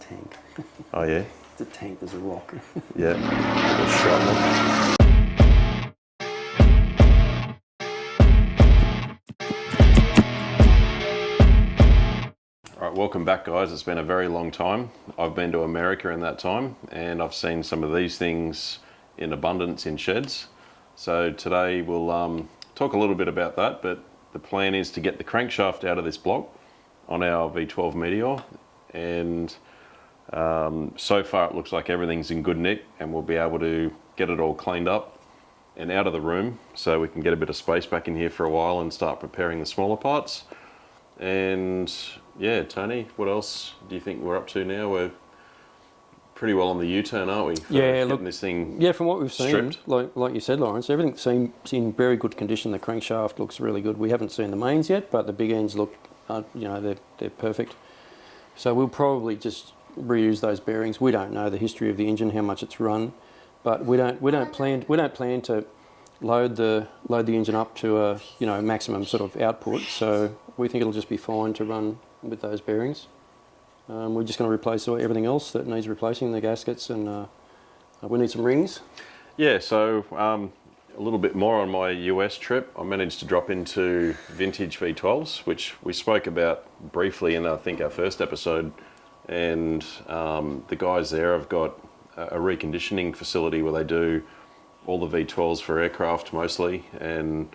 tank. Oh yeah? It's a tank, there's a rock. Yeah. Little shrapnel. Alright, welcome back guys. It's been a very long time. I've been to America in that time and I've seen some of these things in abundance in sheds. So today we'll talk a little bit about that, but the plan is to get the crankshaft out of this block on our V12 Meteor, and so far it looks like everything's in good nick and we'll be able to get it all cleaned up and out of the room so we can get a bit of space back in here for a while and start preparing the smaller parts. And yeah, Tony, what else do you think we're up to now? We're pretty well on the U-turn, aren't we? Yeah, look, this thing from what we've seen, like you said, Lawrence, everything seems in very good condition. The crankshaft looks really good. We haven't seen the mains yet, but the big ends look, they're perfect. So we'll probably just reuse those bearings. We don't know the history of the engine, how much it's run, but we don't plan to load the engine up to a maximum sort of output. So we think it'll just be fine to run with those bearings. We're just going to replace everything else that needs replacing, the gaskets, and we need some rings. Yeah, so a little bit more on my US trip. I managed to drop into vintage V12s, which we spoke about briefly in I think our first episode, and the guys there have got a reconditioning facility where they do all the V12s for aircraft mostly, and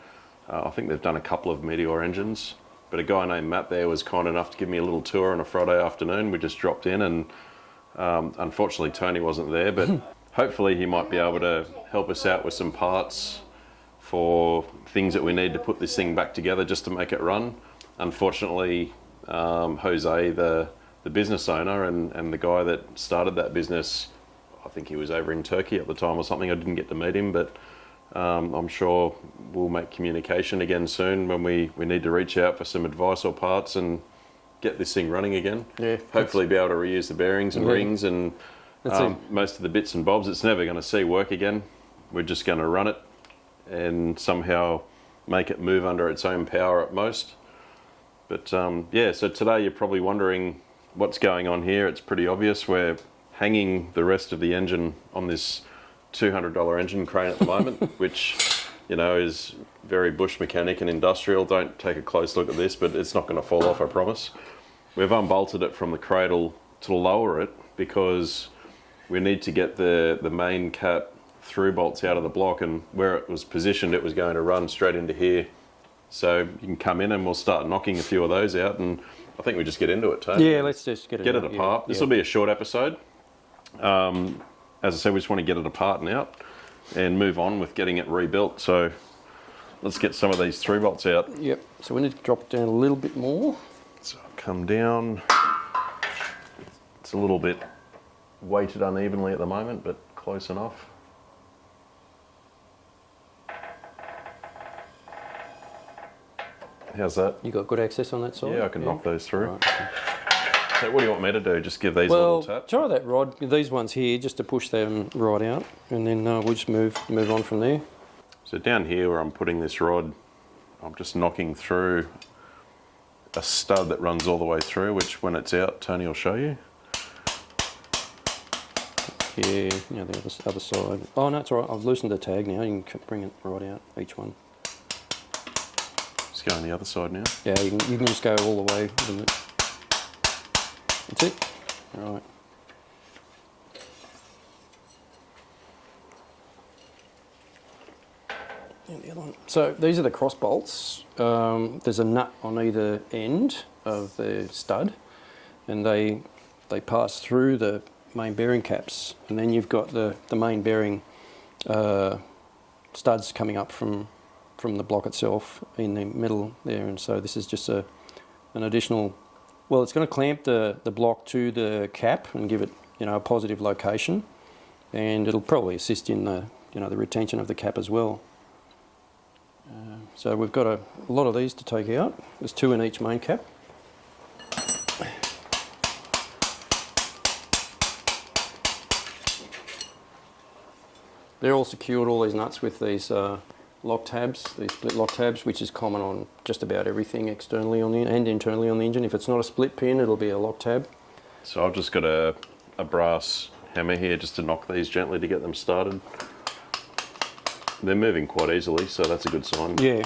I think they've done a couple of Meteor engines. But a guy named Matt there was kind enough to give me a little tour on a Friday afternoon. We just dropped in and unfortunately Tony wasn't there, but hopefully he might be able to help us out with some parts for things that we need to put this thing back together just to make it run. Unfortunately, Jose, the business owner and the guy that started that business, I think he was over in Turkey at the time or something. I didn't get to meet him, but I'm sure we'll make communication again soon when we need to reach out for some advice or parts and get this thing running again. Yeah, hopefully be able to reuse the bearings and rings and most of the bits and bobs. It's never going to see work again. We're just going to run it and somehow make it move under its own power at most. But so today you're probably wondering what's going on here. It's pretty obvious. We're hanging the rest of the engine on this $200 engine crane at the moment, which is very bush mechanic and industrial. Don't take a close look at this, but it's not going to fall off, I promise. We've unbolted it from the cradle to lower it because we need to get the main cap through bolts out of the block, and where it was positioned it was going to run straight into here. So you can come in and we'll start knocking a few of those out, and I think we just get into it, Tony. Yeah, let's just get it apart. This will be a short episode. As I said, we just want to get it apart and out and move on with getting it rebuilt. So let's get some of these through bolts out. Yep, so we need to drop it down a little bit more. So I'll come down. It's a little bit weighted unevenly at the moment, but close enough. How's that? You got good access on that side? Yeah, I can knock those through. Right. So what do you want me to do? Just give these a little tap? Try that rod, these ones here, just to push them right out, and then we'll just move on from there. So down here where I'm putting this rod, I'm just knocking through a stud that runs all the way through, which when it's out, Tony will show you. Yeah, the other side. Oh no, it's all right, I've loosened the tag now, you can bring it right out, each one. Just go on the other side now. Yeah, you can just go all the way with it. That's it. All right. And the other one. So these are the cross bolts. There's a nut on either end of the stud, and they pass through the main bearing caps, and then you've got the main bearing studs coming up from the block itself in the middle there, and so this is just an additional. Well, it's going to clamp the block to the cap and give it, a positive location, and it'll probably assist in the, the retention of the cap as well. So we've got a lot of these to take out. There's 2 in each main cap. They're all secured, all these nuts, with these lock tabs, these split lock tabs, which is common on just about everything externally on the and internally on the engine. If it's not a split pin, it'll be a lock tab. So I've just got a brass hammer here just to knock these gently to get them started. They're moving quite easily, so that's a good sign. Yeah.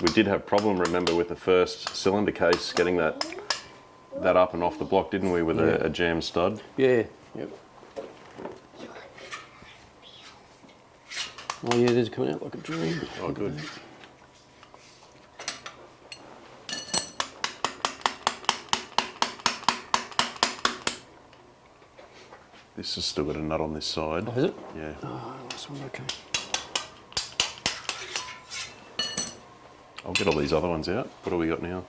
We did have a problem, remember, with the first cylinder case, getting that up and off the block, didn't we, with a jam stud? Yeah. Yep. Oh yeah, there's coming out like a dream. Oh, good. This has still got a nut on this side. Oh, is it? Yeah. Oh, this one, okay. I'll get all these other ones out. What do we got now?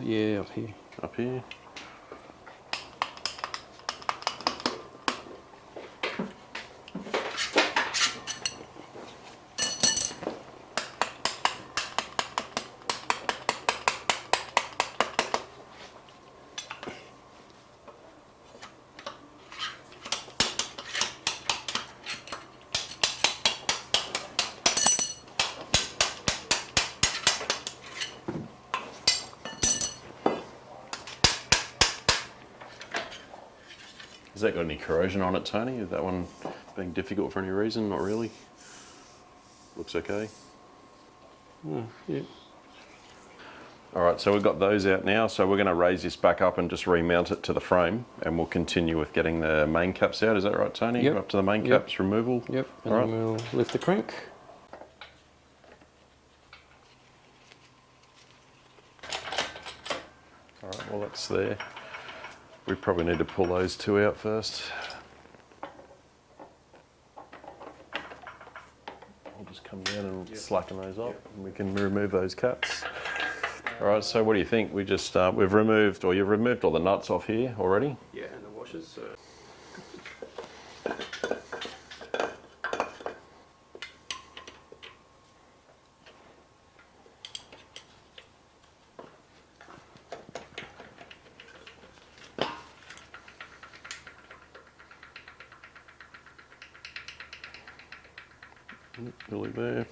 Yeah, up here. Up here. Has that got any corrosion on it, Tony? Is that one being difficult for any reason? Not really. Looks okay. Yeah. All right, so we've got those out now. So we're going to raise this back up and just remount it to the frame, and we'll continue with getting the main caps out. Is that right, Tony? Yep. Up to the main caps removal. Yep. And All then right. we'll lift the crank. All right. Well, that's there. We probably need to pull those two out first. I'll just come down and slacken those up, and we can remove those caps. All right. So what do you think? We just we've removed, or you've removed all the nuts off here already. Yeah, and the washers. So. Really there.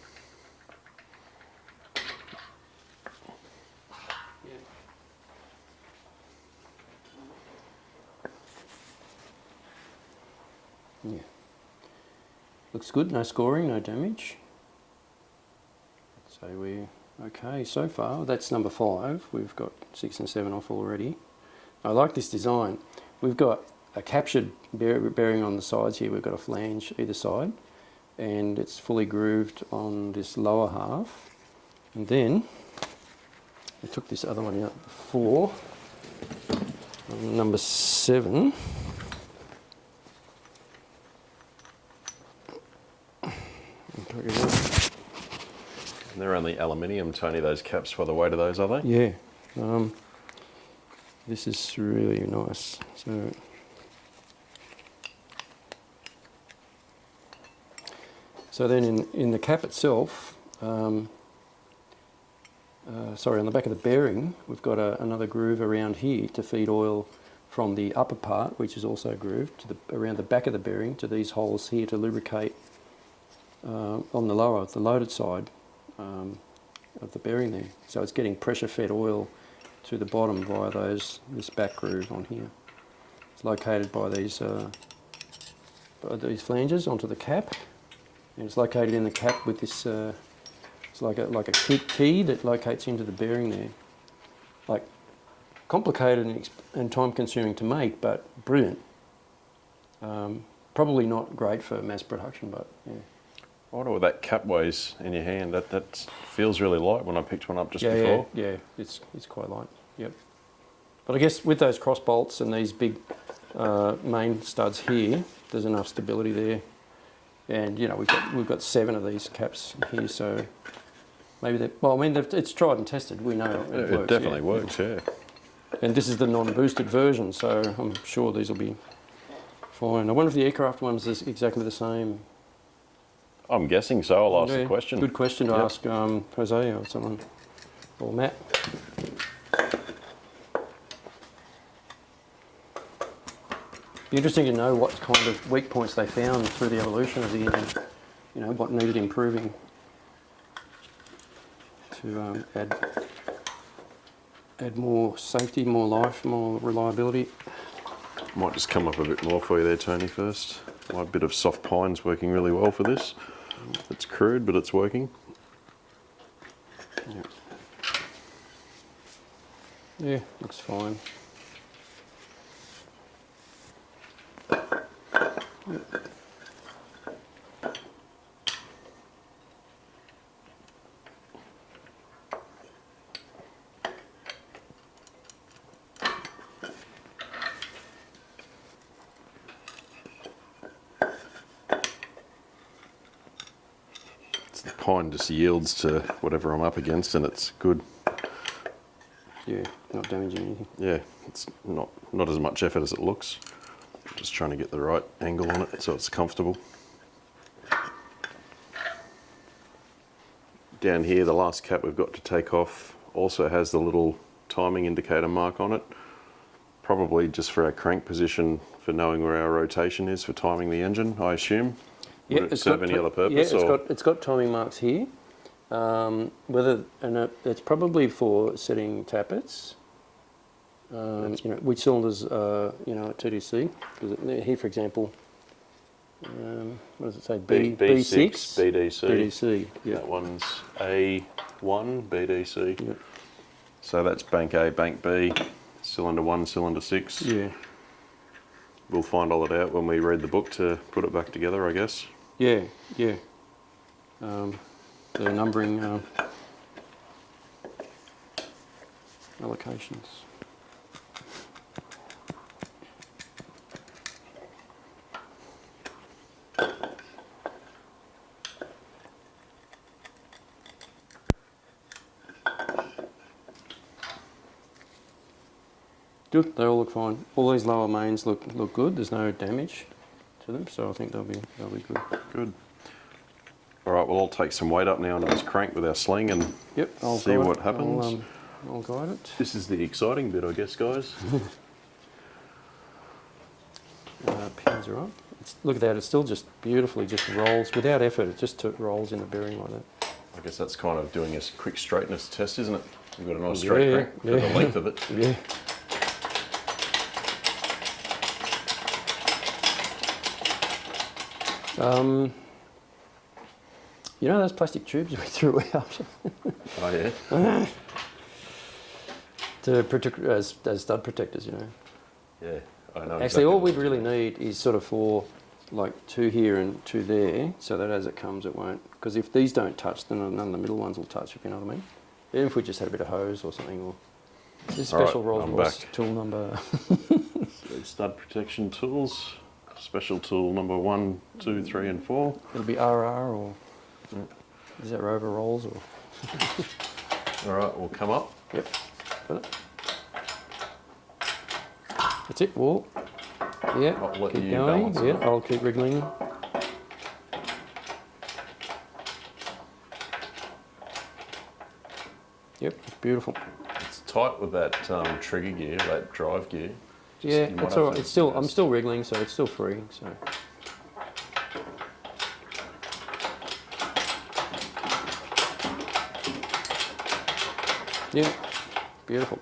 Yeah. Looks good, no scoring, no damage. So we're okay so far. That's number 5. We've got 6 and 7 off already. I like this design. We've got a captured bearing on the sides here. We've got a flange either side, and it's fully grooved on this lower half. And then we took this other one out before, number 7. And they're only aluminium, Tony, those caps, by the weight of those, are they? Yeah. This is really nice. So then in the cap itself, sorry, on the back of the bearing, we've got another groove around here to feed oil from the upper part, which is also grooved, to around the back of the bearing to these holes here to lubricate on the loaded side of the bearing there. So it's getting pressure fed oil to the bottom via this back groove on here. It's located by these flanges onto the cap, and it's located in the cap with this. It's like a key that locates into the bearing there. Like complicated and time consuming to make, but brilliant. Probably not great for mass production, but yeah. I wonder what that cap weighs in your hand. That feels really light when I picked one up just before. Yeah, it's quite light. Yep. But I guess with those cross bolts and these big main studs here, there's enough stability there. And you know we've got 7 of these caps here, so maybe it's tried and tested. We know it works. It definitely works. Yeah. And this is the non-boosted version, so I'm sure these will be fine. I wonder if the aircraft ones is exactly the same. I'm guessing so. I'll ask the question. Good question to ask Jose or someone, or Matt. Be interesting to know what kind of weak points they found through the evolution of the engine. You know, what needed improving to add more safety, more life, more reliability. Might just come up a bit more for you there, Tony, first. My bit of soft pine's working really well for this. It's crude, but it's working. Yeah, yeah, looks fine. The pine just yields to whatever I'm up against, and it's good. Yeah, not damaging anything. Yeah, it's not as much effort as it looks. Just trying to get the right angle on it so it's comfortable. Down here, the last cap we've got to take off also has the little timing indicator mark on it. Probably just for our crank position, for knowing where our rotation is for timing the engine, I assume. Yeah, Would it serve any other purpose? Yeah, it's got timing marks here. It's probably for setting tappets. Which cylinders are at 2DC. Here, for example, what does it say? B6, BDC. BDC. Yeah. That one's A1 BDC. Yep. So that's bank A, bank B, cylinder 1, cylinder 6. Yeah. We'll find all that out when we read the book to put it back together, I guess. Yeah, yeah. The numbering allocations. Good, they all look fine. All these lower mains look good. There's no damage to them, so I think they'll be good. Good. All right, well, I'll take some weight up now onto this crank with our sling and I'll see what happens. I'll guide it. This is the exciting bit, I guess, guys. Pins are up. Look at that, it still just beautifully just rolls without effort. It just rolls in the bearing like that. I guess that's kind of doing a quick straightness test, isn't it? You've got a nice straight crank for the length of it. Yeah. Those plastic tubes we threw out Oh, yeah? to protect as stud protectors, Yeah, I know. Actually, all we'd really need is sort of for like 2 here and 2 there, so that as it comes it won't. Because if these don't touch, then none of the middle ones will touch, if you know what I mean. Even if we just had a bit of hose or something. Or this is special Rolls-Royce tool number. So stud protection tools, special tool number 1, 2, 3 and 4. It'll be RR or... Is that Rover Rolls or... All right, we'll come up. Yep, got it. That's it, wall. Yeah, I'll let keep you going. balance it. Yeah, I'll keep wriggling. Yep, beautiful. It's tight with that trigger gear, that drive gear. Yeah, You might it's all have right. to It's still, I'm adjust. still wriggling, so it's still free. So. Yeah, beautiful.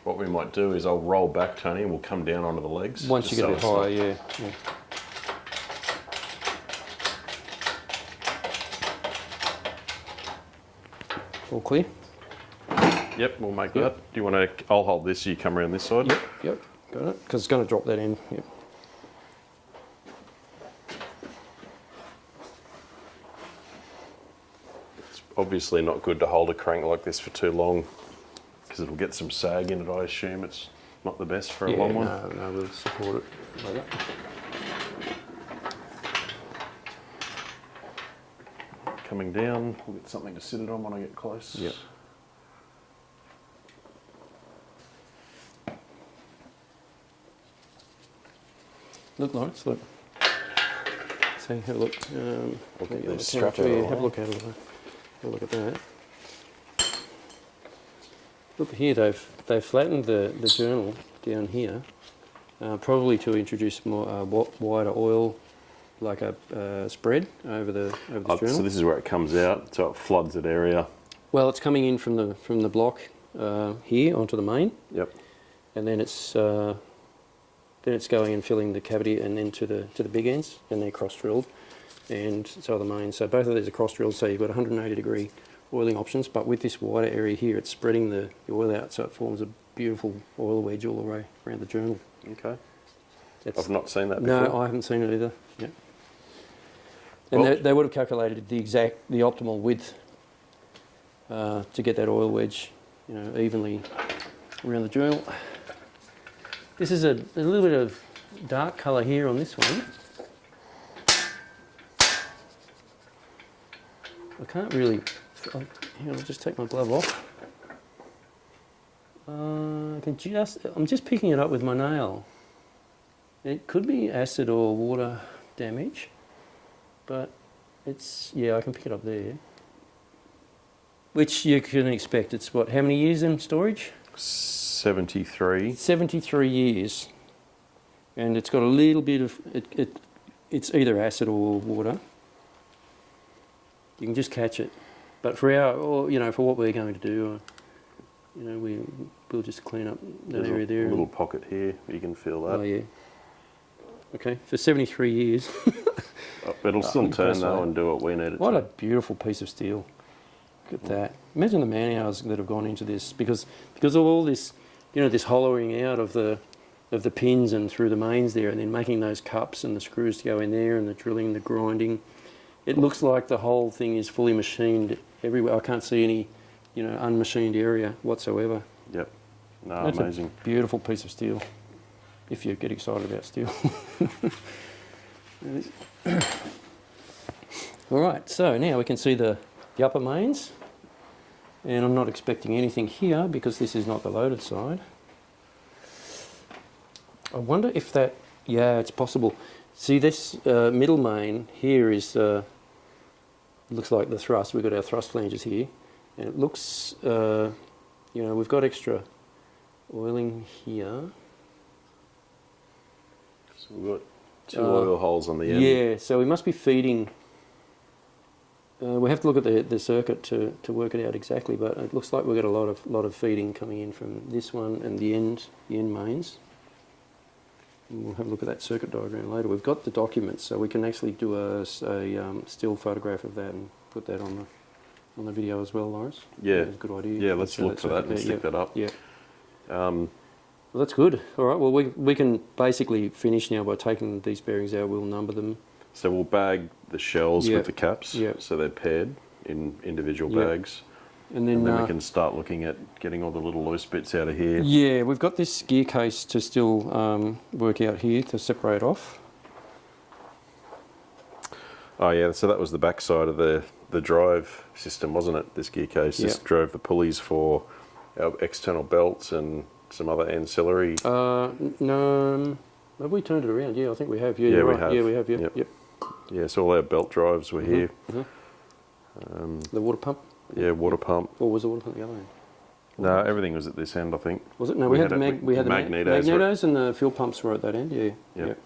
What we might do is I'll roll back, Tony, and we'll come down onto the legs. Once you just get a bit so higher, it's yeah. All clear? not- Yep, we'll make Yep. that. Do you want to? I'll hold this. You come around this side. Yep, got it. Because it's going to drop that in. Yep. It's obviously not good to hold a crank like this for too long because it'll get some sag in it. I assume it's not the best for a long one. No, we'll support it like that. Coming down, we'll get something to sit it on when I get close. Yep. Look, Lawrence, look. See, have a look. Look at maybe this on the strap camera. out Yeah, of have a the look at it. Have a look at that. Look here, they've flattened the journal down here, probably to introduce more wider oil, like a spread over the journal. So this is where it comes out, so it floods that area. Well, it's coming in from the block here onto the main, Yep. and then it's going and filling the cavity and then to the big ends, and they're cross drilled, and so are the mains. So both of these are cross drilled. So you've got 180 degree oiling options, but with this wider area here, it's spreading the oil out, so it forms a beautiful oil wedge all the way around the journal. Okay. I've not seen that before. No, I haven't seen it either. Yeah. And Well, they would have calculated the optimal width to get that oil wedge, evenly around the journal. This is a little bit of dark colour here on this one. I can't really. I'll just take my glove off. I'm just picking it up with my nail. It could be acid or water damage, but I can pick it up there. Which you can expect. It's what? How many years in storage? 73. 73 years, and it's got a little bit of it's either acid or water. You can just catch it, but for for what we're going to do, we'll just clean up that area there. A little pocket here, you can feel that. Oh yeah. Okay, for 73 years. It'll still turn though and do what we need it to. What a beautiful piece of steel. Look at that. Imagine the man hours that have gone into this because of all this, this hollowing out of the pins and through the mains there, and then making those cups and the screws to go in there, and the drilling, the grinding. It looks like the whole thing is fully machined everywhere. I can't see any, unmachined area whatsoever. Yep. No, That's amazing. A beautiful piece of steel. If you get excited about steel. All right, so now we can see the upper mains, and I'm not expecting anything here because this is not the loaded side. I wonder if that, it's possible. See this middle main here is, looks like the thrust. We've got our thrust flanges here, and it looks, we've got extra oiling here. So we've got two oil holes on the end. Yeah, so we must be feeding. We have to look at the circuit to work it out exactly, but it looks like we've got a lot of feeding coming in from this one and the end mains. And we'll have a look at that circuit diagram later. We've got the documents, so we can actually do a still photograph of that and put that on the video as well, Lawrence. Yeah, that's a good idea. Yeah, let's look for that and stick that up. Yeah. Well, that's good. All right. Well, we can basically finish now by taking these bearings out. We'll number them. So we'll bag the shells with the caps, so they're paired in individual bags. And then we can start looking at getting all the little loose bits out of here. Yeah, we've got this gear case to still work out here to separate off. Oh yeah, so that was the back side of the drive system, wasn't it? This gear case just drove the pulleys for our external belts and some other ancillary. No, have we turned it around? Yeah, I think we have. Yeah, we right. have. Yeah, we have. Yep. Yeah, so all our belt drives were here. The water pump. Yeah, water pump. Or was the water pump the other end? No, everything was at this end, I think. Was it? No, we had the magnetos and the fuel pumps were at that end. Yeah. Yep.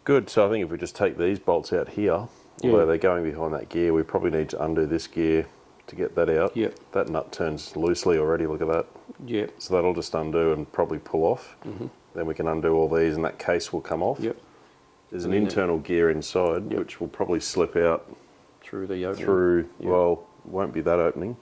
Good. So I think if we just take these bolts out here, although they're going behind that gear, we probably need to undo this gear to get that out. Yep. That nut turns loosely already. Look at that. Yep. So that'll just undo and probably pull off. Then we can undo all these, and that case will come off. Yep. There's an internal gear inside, which will probably slip out through the opening. Well, won't be that opening.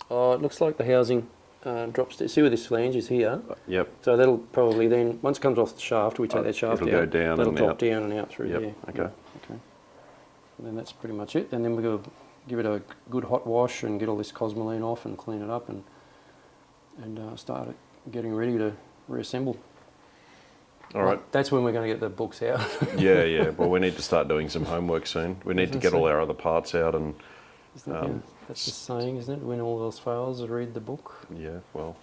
Oh, it looks like the housing drops. See where this flange is here? Yep. So that'll probably then, once it comes off the shaft, we take that shaft it'll out. Go down that'll and drop out. down and out through there. Okay. Okay. And then that's pretty much it. And then we're going to give it a good hot wash and get all this cosmoline off and clean it up and start getting ready to reassemble. All right. That's when we're going to get the books out. Yeah. Well, we need to start doing some homework soon. We need to get all our other parts out and. That's the saying, isn't it? When all else fails, read the book. Yeah. Well,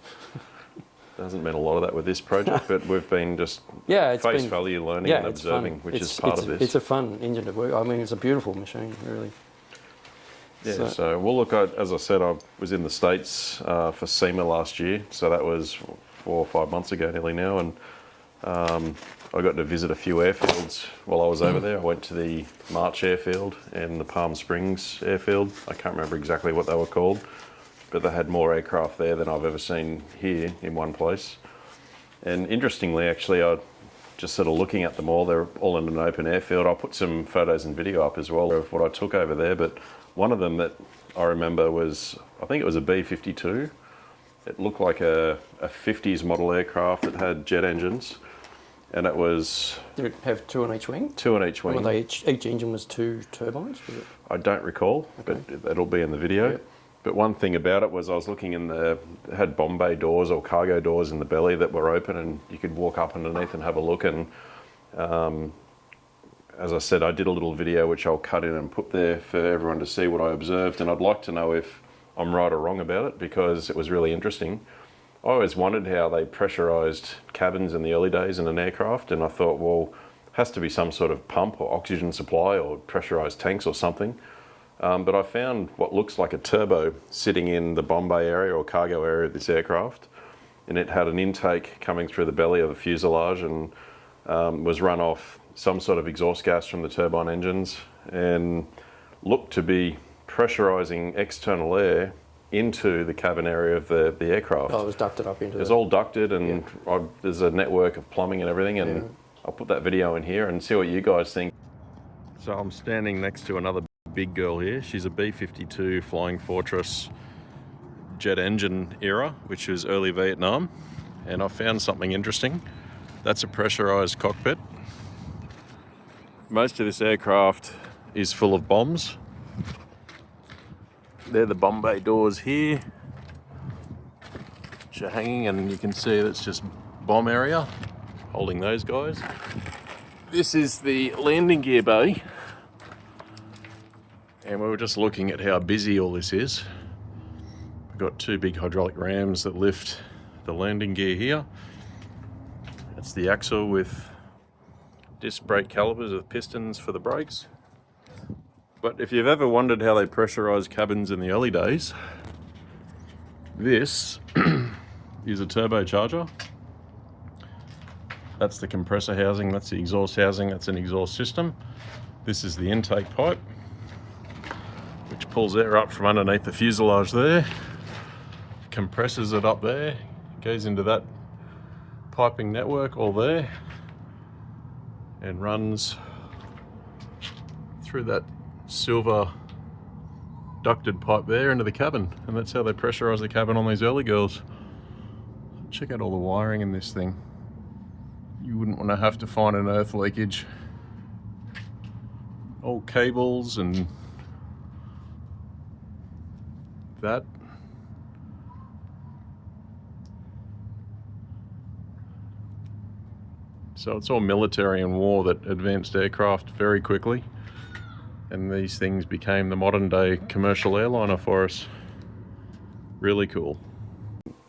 there hasn't been a lot of that with this project, but we've been just face value learning and observing, which is part of this. It's a fun engine to work. I mean, it's a beautiful machine, really. Yeah. So well, look. As I said, I was in the States for SEMA last year, so that was 4 or 5 months ago, nearly now, and. I got to visit a few airfields while I was over there. I went to the March airfield and the Palm Springs airfield. I can't remember exactly what they were called, but they had more aircraft there than I've ever seen here in one place. And interestingly, actually, I just sort of looking at them all, they're all in an open airfield. I'll put some photos and video up as well of what I took over there, but one of them that I remember was, I think it was a B-52. It looked like a 50s model aircraft that had jet engines, and it was... Did it have two on each wing? Two on each wing. Well, each engine was two turbines? Was it? I don't recall, Okay. but it'll be in the video. Yep. But one thing about it was I was looking in it had bomb bay doors or cargo doors in the belly that were open, and you could walk up underneath and have a look. And as I said, I did a little video which I'll cut in and put there for everyone to see what I observed. And I'd like to know if I'm right or wrong about it, because it was really interesting. I always wondered how they pressurised cabins in the early days in an aircraft, and I thought, well, has to be some sort of pump or oxygen supply or pressurised tanks or something. But I found what looks like a turbo sitting in the bomb bay area or cargo area of this aircraft, and it had an intake coming through the belly of the fuselage and was run off some sort of exhaust gas from the turbine engines and looked to be pressurising external air into the cabin area of the aircraft. Oh, it was ducted up into It's all ducted, and there's a network of plumbing and everything, and I'll put that video in here and see what you guys think. So I'm standing next to another big girl here. She's a B-52 Flying Fortress jet engine era, which was early Vietnam, and I found something interesting. That's a pressurized cockpit. Most of this aircraft is full of bombs. They're the bomb bay doors here, which are hanging, and you can see that's just bomb area holding those guys. This is the landing gear bay, and we were just looking at how busy all this is. We've got two big hydraulic rams that lift the landing gear here. That's the axle with disc brake calipers with pistons for the brakes. But if you've ever wondered how they pressurised cabins in the early days, this is a turbocharger. That's the compressor housing, that's the exhaust housing, that's an exhaust system. This is the intake pipe, which pulls air up from underneath the fuselage there, compresses it up there, goes into that piping network all there, and runs through that silver ducted pipe there into the cabin, and that's how they pressurise the cabin on these early girls. Check out all the wiring in this thing. You wouldn't want to have to find an earth leakage. All cables and that. So it's all military and war that advanced aircraft very quickly, and these things became the modern day commercial airliner for us. Really cool.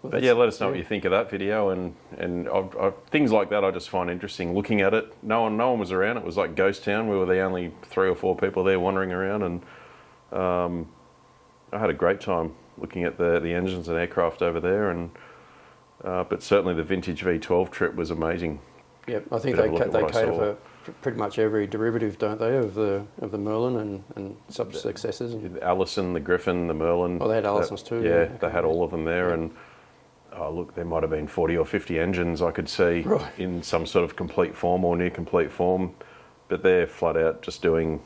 But yeah, let us know what you think of that video, and things like that I just find interesting. Looking at it, no one was around. It was like ghost town. We were the only 3 or 4 people there wandering around, and I had a great time looking at the engines and aircraft over there. And but certainly the vintage V12 trip was amazing. Yep, I think they cater for pretty much every derivative, don't they, of the Merlin and sub-successors. The Allison, the Griffin, the Merlin. Oh, they had Allisons too. Yeah, Okay. they had all of them there, and look, there might have been 40 or 50 engines I could see in some sort of complete form or near complete form, but they're flat out just doing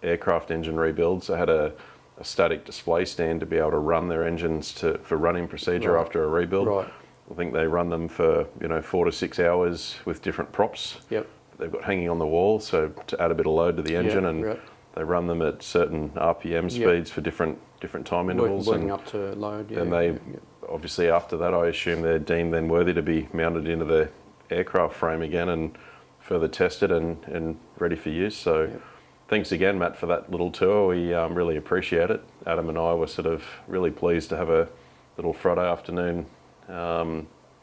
aircraft engine rebuilds. They had a static display stand to be able to run their engines for running procedure after a rebuild. Right. I think they run them for 4 to 6 hours with different props. Yep. They've got hanging on the wall, so to add a bit of load to the engine, and they run them at certain RPM speeds for different time intervals. Working up to load. Yeah. And they obviously after that, I assume they're deemed then worthy to be mounted into the aircraft frame again and further tested and ready for use. So thanks again, Matt, for that little tour. We really appreciate it. Adam and I were sort of really pleased to have a little Friday afternoon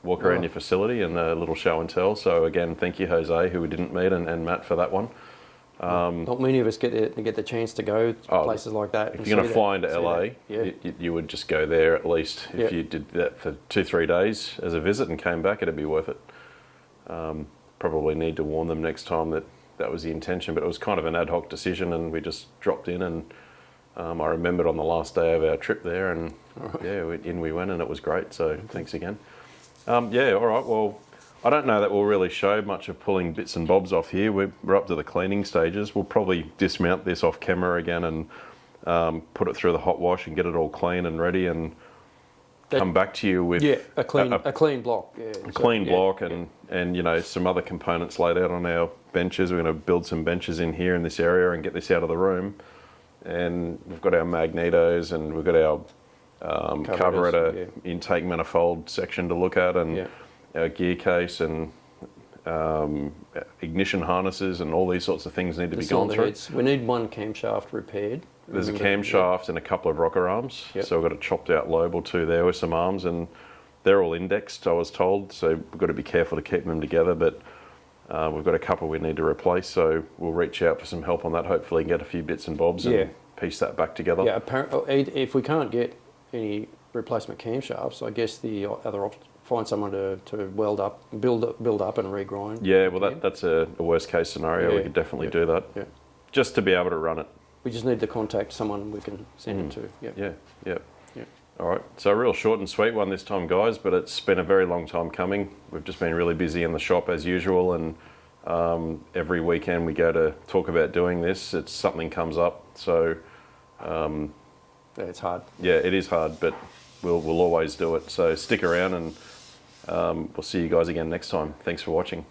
walk around your facility and a little show and tell. So again, thank you, Jose, who we didn't meet, and Matt for that one. Not many of us get the chance to go to places like that. If you're going to fly into LA, you would just go there at least. If you did that for 2-3 days as a visit and came back, it'd be worth it. probably need to warn them next time that that was the intention. But it was kind of an ad hoc decision, and we just dropped in, and I remembered on the last day of our trip there, and in we went, and it was great. So thanks again. All right. Well, I don't know that we'll really show much of pulling bits and bobs off here. We're up to the cleaning stages. We'll probably dismount this off camera again and put it through the hot wash and get it all clean and ready, and come back to you with a clean block. A clean block and you know, some other components laid out on our benches. We're going to build some benches in here in this area and get this out of the room. And we've got our magnetos, and we've got our carburetor intake manifold section to look at, and our gear case, and ignition harnesses, and all these sorts of things need to be gone through. We need one camshaft repaired. There's a camshaft and a couple of rocker arms. So we've got a chopped out lobe or two there with some arms, and they're all indexed, I was told, so we've got to be careful to keep them together, but we've got a couple we need to replace, so we'll reach out for some help on that, hopefully, and get a few bits and bobs and piece that back together. Yeah, if we can't get any replacement camshafts, I guess the other option, find someone to weld up, build up and regrind. Yeah, well, that's a worst case scenario. We could definitely do that, just to be able to run it. We just need to contact someone we can send it to. Yeah. All right, so a real short and sweet one this time, guys, but it's been a very long time coming. We've just been really busy in the shop as usual, and every weekend we go to talk about doing this, something comes up. So it's hard. Yeah, it is hard, but we'll always do it. So stick around, and we'll see you guys again next time. Thanks for watching.